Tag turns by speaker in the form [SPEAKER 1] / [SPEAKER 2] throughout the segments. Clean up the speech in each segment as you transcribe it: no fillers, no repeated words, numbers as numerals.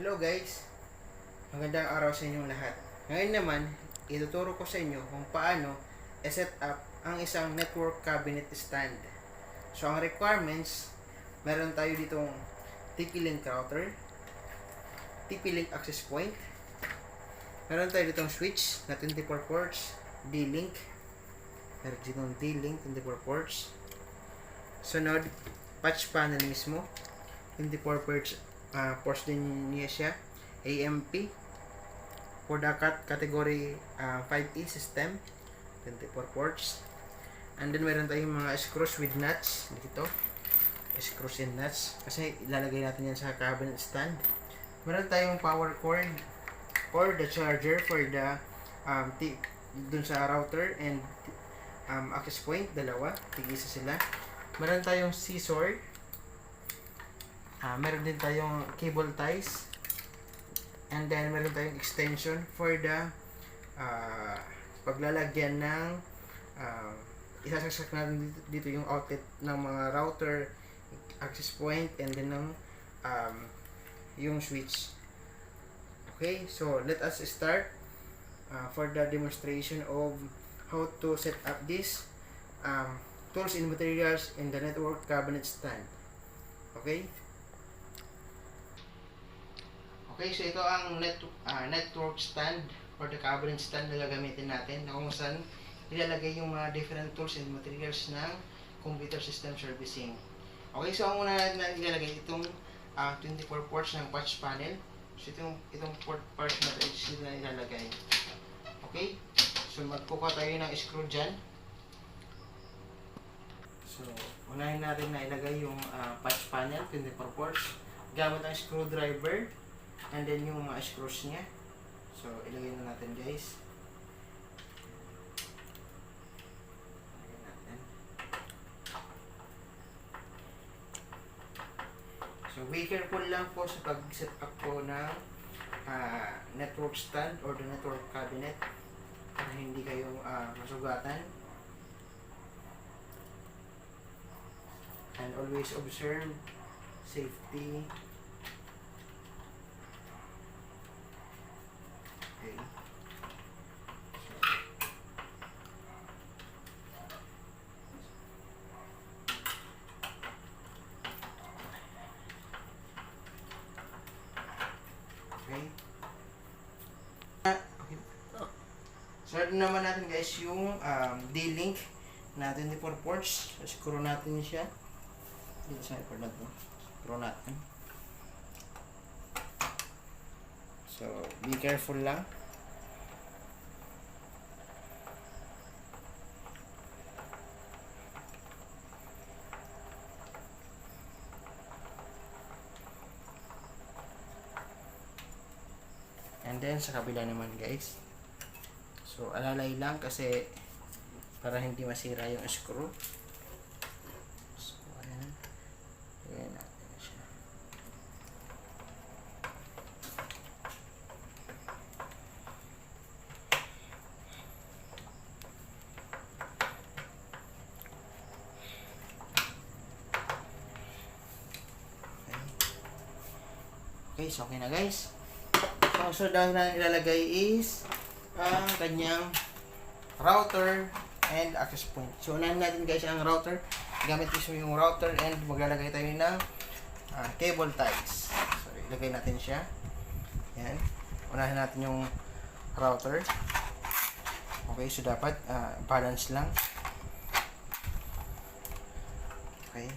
[SPEAKER 1] Hello guys, magandang araw sa inyong lahat. Ngayon naman, ituturo ko sa inyo kung paano i-set up ang isang network cabinet stand. So ang requirements, meron tayo ditong TP-Link router, TP-Link access point, meron tayo ditong switch na 24 ports, D-Link, meron ditong D-Link 24 ports, sunod, patch panel mismo, 24 ports din niya siya, AMP for the category 5E system, 24 ports, and then meron tayong mga screws with nuts dito, screws and nuts kasi ilalagay natin yan sa cabinet stand. Meron tayong power cord or the charger for the dun sa router and access point, dalawa, tig-isa sila. Meron tayong scissor. Meron din tayong cable ties, and then meron tayong extension for the paglalagyan ng isasaksak natin dito yung outlet ng mga router, access point, and then ng yung switch. Okay, so let us start for the demonstration of how to set up this tools and materials in the network cabinet stand. Okay. Okay, so ito ang network stand or the cabinet stand na gagamitin natin na kung saan ilalagay yung mga different tools and materials ng computer system servicing. Okay, so ang una natin na ilalagay itong 24 ports ng patch panel. So itong port parts na ito na ilalagay. Okay, so magkuha tayo ng screw dyan. So unahin natin na ilagay yung patch panel, 24 ports, gamit ang screwdriver. And then yung mga screws niya. So, ilagay na natin guys. Ilagay natin. So, be careful lang po sa pag-set up po ng network stand or the network cabinet para hindi kayo masugatan. And always observe safety. Okay. So, naman natin guys yung D-Link na 24 ports. So, screw natin siya. Dito sa port na to. Screw natin. So, be careful lang. And then, sa kabila naman guys. So, alalay lang kasi para hindi masira yung screw. So, ayan. Ayan natin siya. Okay, so okay na guys. So dahil na ilalagay is ang kanyang router and access point. So unahin natin guys ang router. Gamit mismo yung router and maglalagay tayo ng cable ties. So ilagay natin siya. Yan. Unahin natin yung router. Okay, so dapat balance lang. Okay.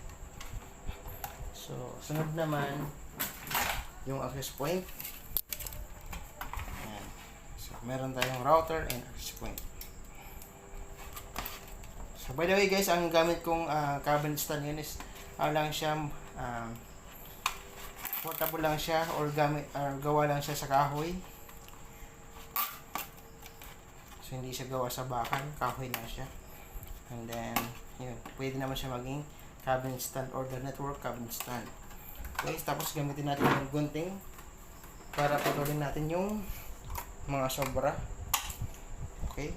[SPEAKER 1] So sunod naman yung access point. Ayan. So, meron tayong router and access point. So, by the way guys, ang gamit kong cabinet stand yun is lang siya, portable lang siya or gawa lang siya sa kahoy. So, hindi siya gawa sa bakal, kahoy lang siya. And then, yun, pwede naman siya maging cabinet stand or the network cabinet stand. Okay, tapos gamitin natin yung gunting para putulin natin yung mga sobra. Okay.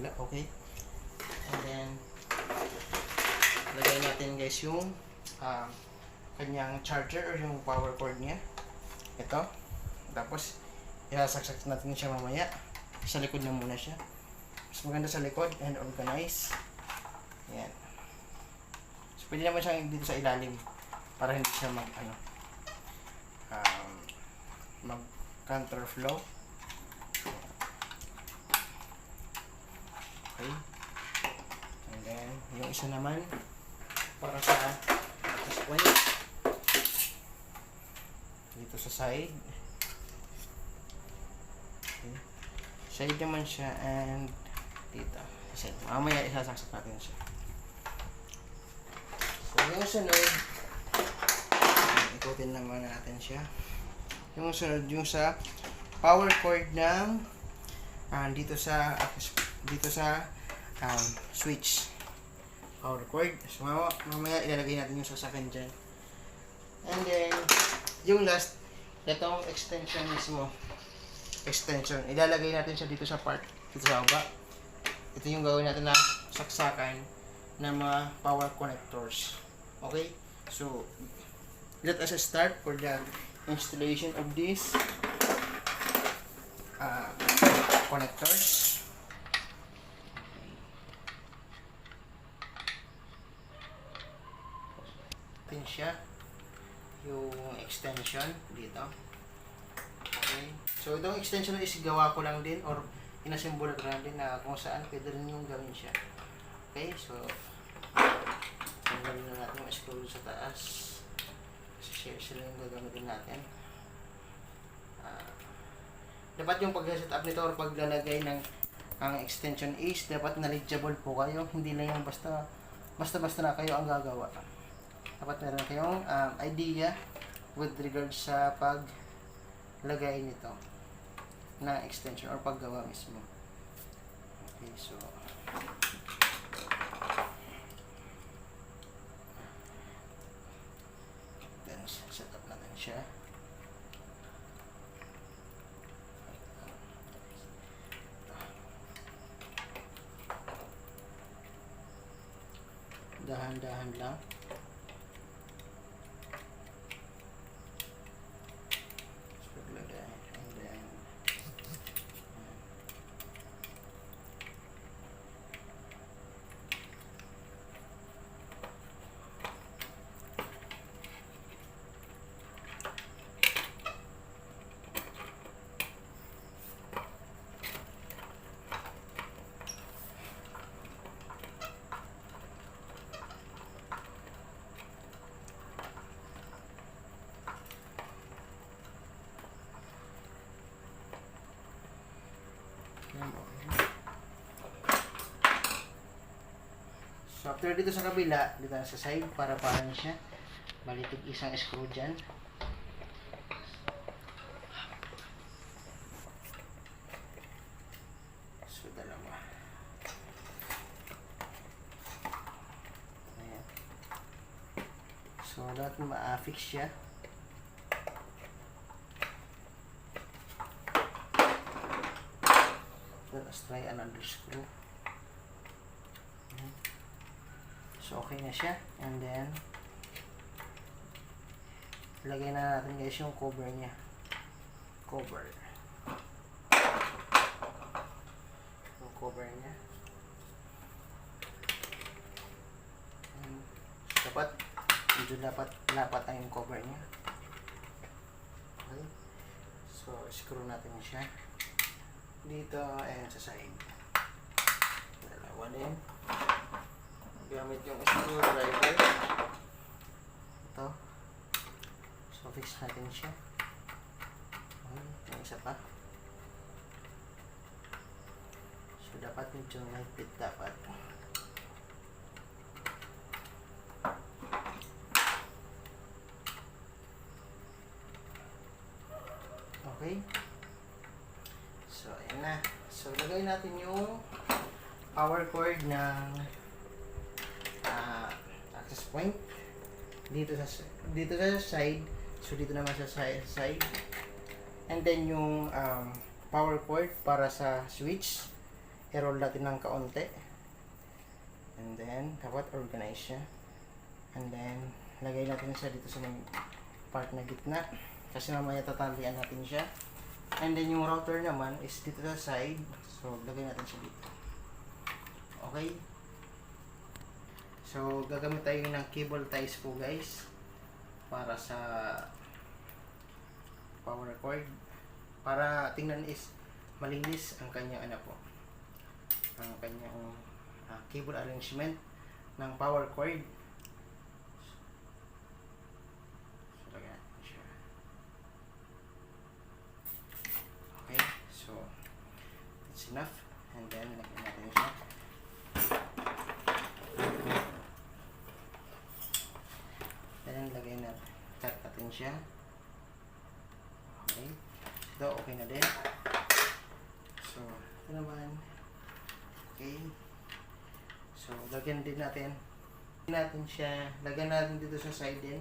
[SPEAKER 1] Okay. And then lagay natin guys yung kanyang charger or yung power cord niya. Ito. Tapos, isasaksak natin siya mamaya. Sa likod na muna siya. Mas maganda sa likod and organize. Ayan. So, pwede naman siyang dito sa ilalim para hindi siya mag counterflow. Okay. And then, yung isa naman para sa access point dito sa side. Okay. Side naman siya and dito. Side. Mamaya isasaksak natin siya. So, yung sunod, ikutin naman natin siya. Yung sunod, yung sa power cord ng dito sa switch. Power cord. So, mamaya ilalagay natin yung sasakan dyan. And then, yung last, itong extension mismo. Extension. Ilalagay natin siya dito sa part, dito sa baba. Ito yung gawin natin na saksakan ng mga power connectors. Okay? So, let us start for the installation of these connectors. Pin siya yung extension dito. Okay. So, itong extension is gawa ko lang din or inasimbolo ko lang din na kung saan pwede rin yung gawin siya. Okay. So, tanggalin na natin yung screw sa taas. Kasi sila yung gagamitin natin. Dapat yung pag-set up nito or paglalagay ng ang extension is dapat knowledgeable po kayo. Hindi lang yung basta na kayo ang gagawa. Dapat meron kayong idea with regards sa paglagay nito na extension or paggawa mismo. Okay, so then set up natin siya. Dahan-dahan lang. So, after dito sa kabila, dito sa side, para siya. Balitig isang screw dyan. So, dalawa. Ayan. So, dapat ma-fix siya. Let's try another screw. So, okay na siya. And then, lagay na natin guys yung cover niya. Cover. Yung cover niya. Dapat, medyo lapat ang yung cover niya. Okay. So, screw natin siya. Dito, ayan sa side. Dalawa din. Gamit yung screwdriver. Ito. So, fix natin siya. Okay, yung isa pa. So, dapat medyo mahigpit dapat. Okay. So, ayan na. So, lagay natin yung power cord ng access point dito sa side. So, dito naman sa side. And then, yung power cord para sa switch. I-roll natin ng kaunti. And then, dapat organize siya. And then, lagay natin siya dito sa may part na gitna. Kasi mamaya tatalian natin siya. And then yung router naman is dito sa side. So, lagay natin siya dito. Okay? So, gagamit tayo ng cable ties po guys. Para sa power cord. Para tingnan is malinis ang kanyang po. Ang kanyang cable arrangement ng power cord. So, lagyan natin siya. Okay, so it's enough. And then, lagyan natin siya. Then, lagyan natin. Cut natin siya. Okay. Ito, okay na din. So, ito naman. Okay. So, lagyan din natin. Siya. Lagyan natin dito sa side din.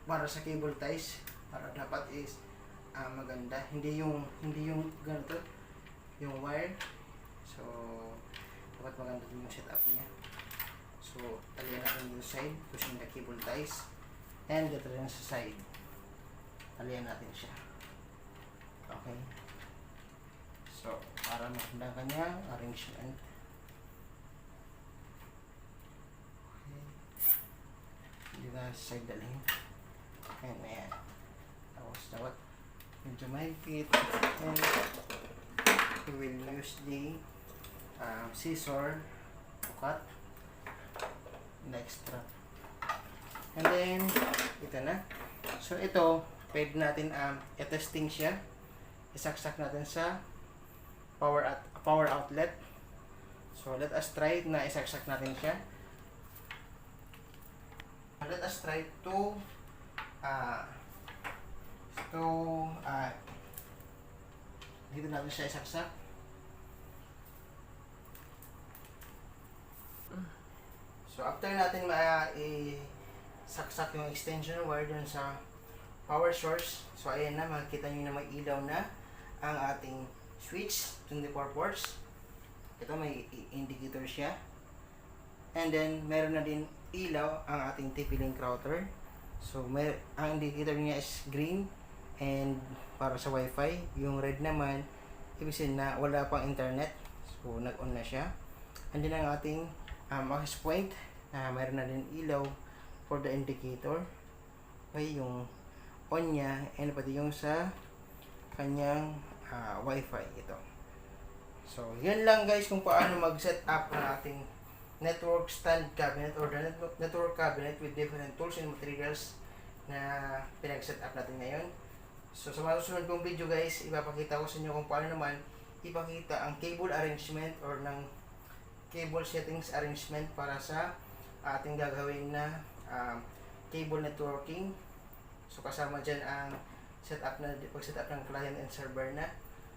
[SPEAKER 1] Para sa cable ties. Para dapat is maganda. Hindi yung ganito. Yung wire. So, dapat maganda din yung setup niya. So, talian natin yung side. Pushing the cable ties. And dito rin sa side. Talian natin siya. Okay. So, para maganda kanyang arrangement. Dito na sa side dalhin. And ayan. Tapos dapat medyo mahigpit. And we will use the scissor to cut the extra. And then, ito na. So, ito, pwede natin i-testing siya. Isaksak natin sa power outlet. So, let us try na isaksak natin siya. Let us try to dito natin siya isaksak. So, after natin saksak yung extension wire dun sa power source. So, ayan na, makikita nyo na may ilaw na ang ating switch, 24 ports. Ito, may indicator siya. And then, meron na din ilaw ang ating TP-Link router. So, ang indicator niya is green and para sa Wi-Fi. Yung red naman, ibig sabihin na wala pang internet. So, nag-on na siya. And then, ang ating access point, meron na din ilaw for the indicator. Okay, yung on niya and pati yung sa kanyang Wi-Fi ito. So, yun lang guys kung paano mag-set up ng ating network stand cabinet or the network cabinet with different tools and materials na pinag-set up natin ngayon. So, sa mga susunod kong video guys, ipapakita ko sa inyo kung paano naman ipakita ang cable arrangement or ng cable settings arrangement para sa ating gagawin na cable networking. So, kasama dyan ang pag-setup ng client and server na.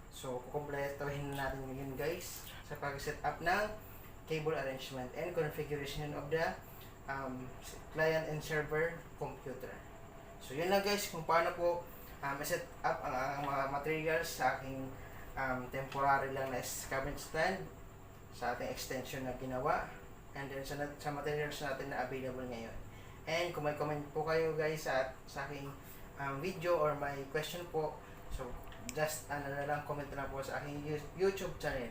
[SPEAKER 1] So, kukumpletohin na natin ngayon guys sa pag-setup ng cable arrangement and configuration of the client and server computer. So, yun lang guys kung paano po ma-set up ang mga materials sa aking temporary lang na cabinet stand sa ating extension na ginawa and then sa materials natin na available ngayon. And kung may comment po kayo guys sa aking video or may question po, so just na lang comment na lang po sa aking YouTube channel.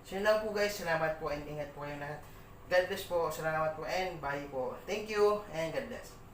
[SPEAKER 1] So yun lang po guys, salamat po and ingat po kayo lahat. God bless po, salamat po and bye po. Thank you and God bless.